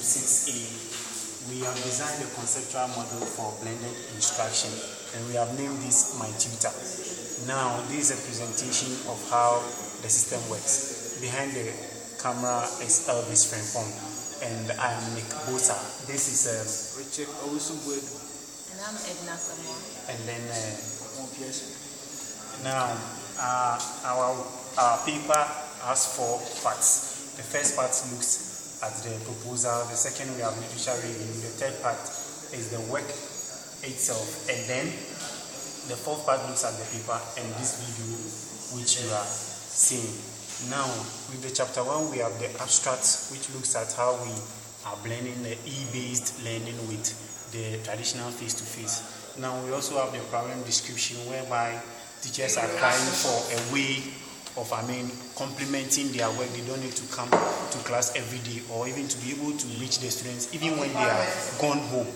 6A, we have designed a conceptual model for blended instruction, and we have named this My Tutor. Now, this is a presentation of how the system works. Behind the camera is Elvis Frimpong, and I am Nick Bosa. This is Richard Owusu-Bwedu. And I'm Edna Samoa. And then now our paper has 4 parts. The first part looks at the proposal. The second, we have literature review. The third part is the work itself, and then the fourth part looks at the paper and this video which you are seeing. Now, with the chapter 1, we have the abstract, which looks at how we are blending the E-based learning with the traditional face-to-face. Now, we also have the problem description, whereby teachers are trying for a way of, complementing their work. They don't need to come to class every day, or even to be able to reach the students even when they are gone home.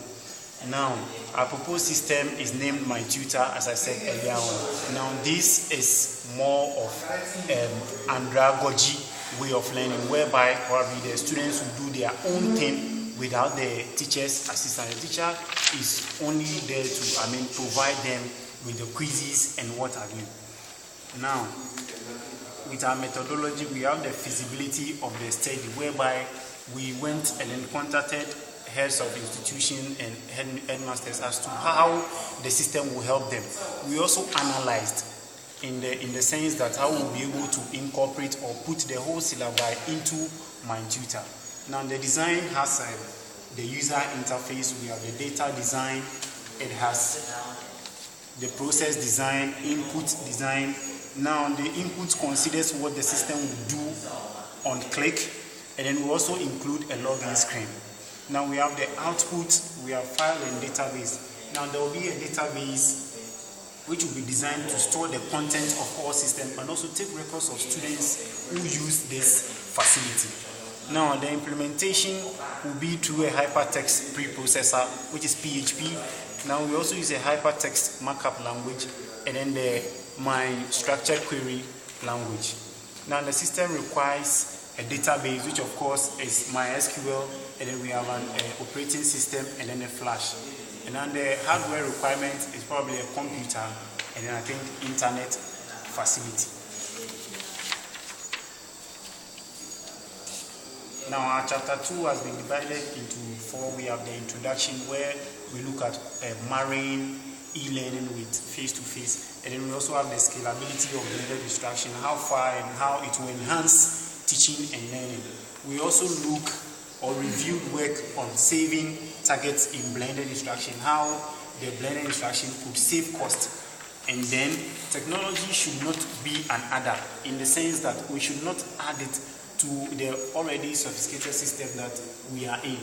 Now, our proposed system is named My Tutor, as I said earlier on. Now, this is more of andragogy way of learning, whereby probably the students will do their own thing without the teacher's assistance. The teacher is only there to, provide them with the quizzes and what have you. Now, with our methodology, we have the feasibility of the study, whereby we went and then contacted heads of institution and headmasters as to how the system will help them. We also analyzed in the sense that how we'll be able to incorporate or put the whole syllabi into My Tutor. Now, the design has the user interface. We have the data design. It has the process design, input design. Now, the input considers what the system will do on click, and then we also include a login screen. Now, we have the output, we have file and database. Now, there will be a database which will be designed to store the content of all systems and also take records of students who use this facility. Now, the implementation will be through a hypertext preprocessor, which is PHP. Now, we also use a hypertext markup language, and then the My Structured Query language. Now, the system requires a database, which of course is MySQL, and then we have an operating system, and then a flash. And then the hardware requirement is probably a computer, and then I think internet facility. Now, our chapter 2 has been divided into 4. We have the introduction, where we look at marrying e-learning with face-to-face, and then we also have the scalability of blended instruction, how far and how it will enhance teaching and learning. We also look or reviewed work on saving targets in blended instruction, how the blended instruction could save cost. And then technology should not be an adder, in the sense that we should not add it to the already sophisticated system that we are in.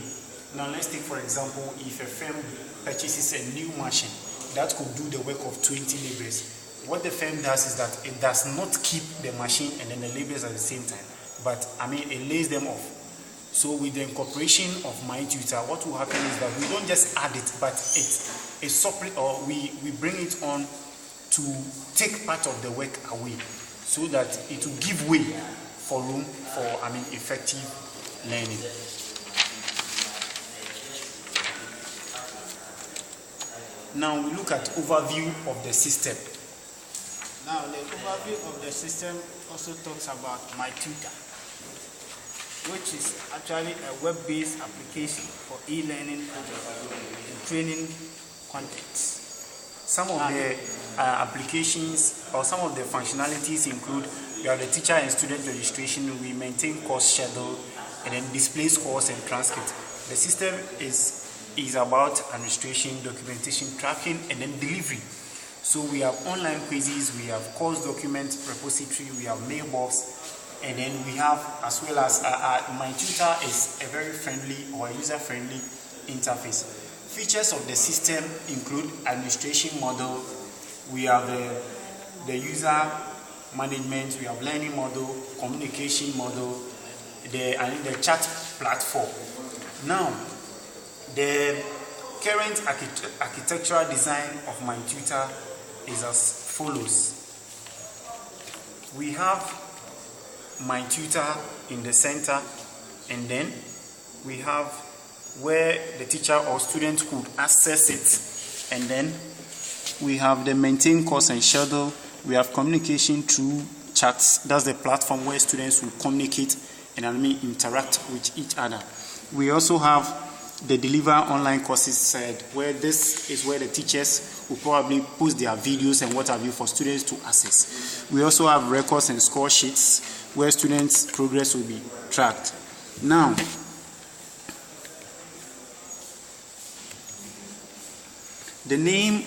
Now, let's take, for example, if a firm purchases a new machine that could do the work of 20 laborers, what the firm does is that it does not keep the machine and then the laborers at the same time, but it lays them off. So with the incorporation of My Tutor, what will happen is that we don't just add it, but we bring it on to take part of the work away, so that it will give way for room for effective learning. Now, we look at overview of the system. Now, the overview of the system also talks about My Tutor, which is actually a web-based application for e-learning and training contexts. Some of the applications or some of the functionalities include, we have the teacher and student registration, we maintain course schedule, and then display scores and transcript. The system is about administration, documentation, tracking, and then delivery. So we have online quizzes, we have course document repository, we have mailbox, and then we have, as well as My Tutor is a very friendly or user-friendly interface. Features of the system include administration model, we have the user management, we have learning model, communication model, the chat platform. Now, the current architectural design of My Tutor is as follows. We have My Tutor in the center, and then we have where the teacher or student could access it. And then we have the maintain course and schedule. We have communication through chats. That's the platform where students will communicate and interact with each other. We also have the deliver online courses thread, where this is where the teachers will probably post their videos and what have you for students to access. We also have records and score sheets where students' progress will be tracked. Now, the name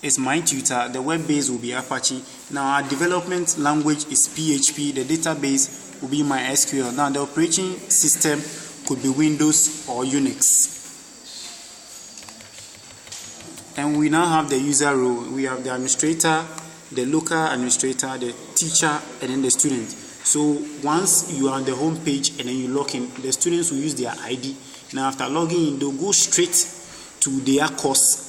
is My Tutor. The web base will be Apache. Now, our development language is PHP. The database will be MySQL. Now, the operating system could be Windows or Unix. And we now have the user role. We have the administrator, the local administrator, the teacher, and then the student. So once you are on the home page and then you log in, the students will use their ID. Now after logging in, they'll go straight to their course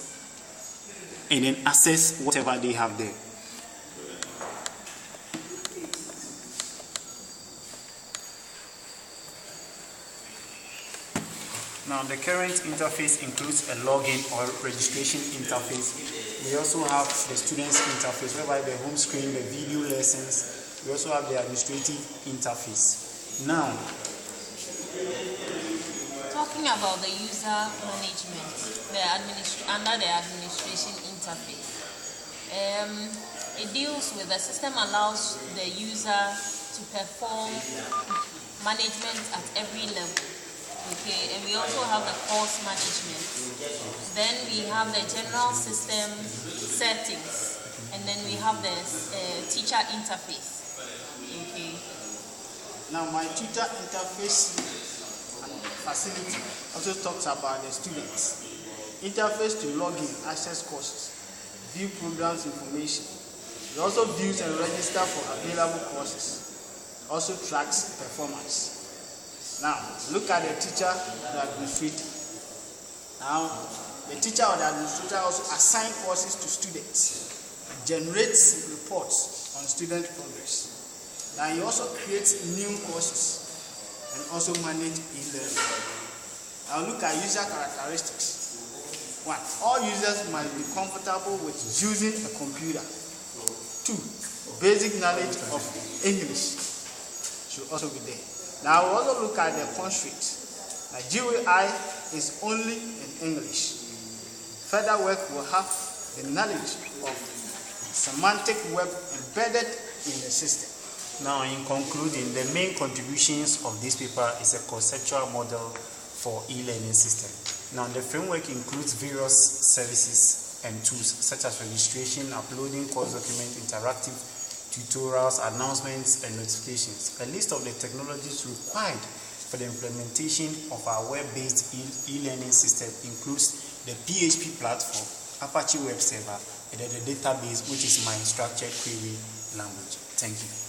and then access whatever they have there. Now the current interface includes a login or registration interface. We also have the students interface, whereby the home screen, the video lessons. We also have the administrative interface. Now, talking about the user management, under the administration interface, it deals with the system allows the user to perform management at every level. Okay, and we also have the course management. Then we have the general system settings, and then we have the teacher interface. Okay. Now, my tutor interface facility also talks about the students. Interface to log in, access courses, view programs information. It also views and registers for available courses. Also tracks performance. Now, look at the teacher or the administrator. Now, the teacher or the administrator also assign courses to students, generates reports on student progress. Now, he also creates new courses and also manage e-learning. Now, look at user characteristics. 1. All users must be comfortable with using a computer. 2. Basic knowledge of English should also be there. Now we also look at the constraints. Now GUI is only in English. Further work will have the knowledge of semantic web embedded in the system. Now in concluding, the main contributions of this paper is a conceptual model for e-learning system. Now the framework includes various services and tools such as registration, uploading course document, interactive tutorials, announcements, and notifications. A list of the technologies required for the implementation of our web-based e-learning system includes the PHP platform, Apache web server, and then the database, which is my structured query language. Thank you.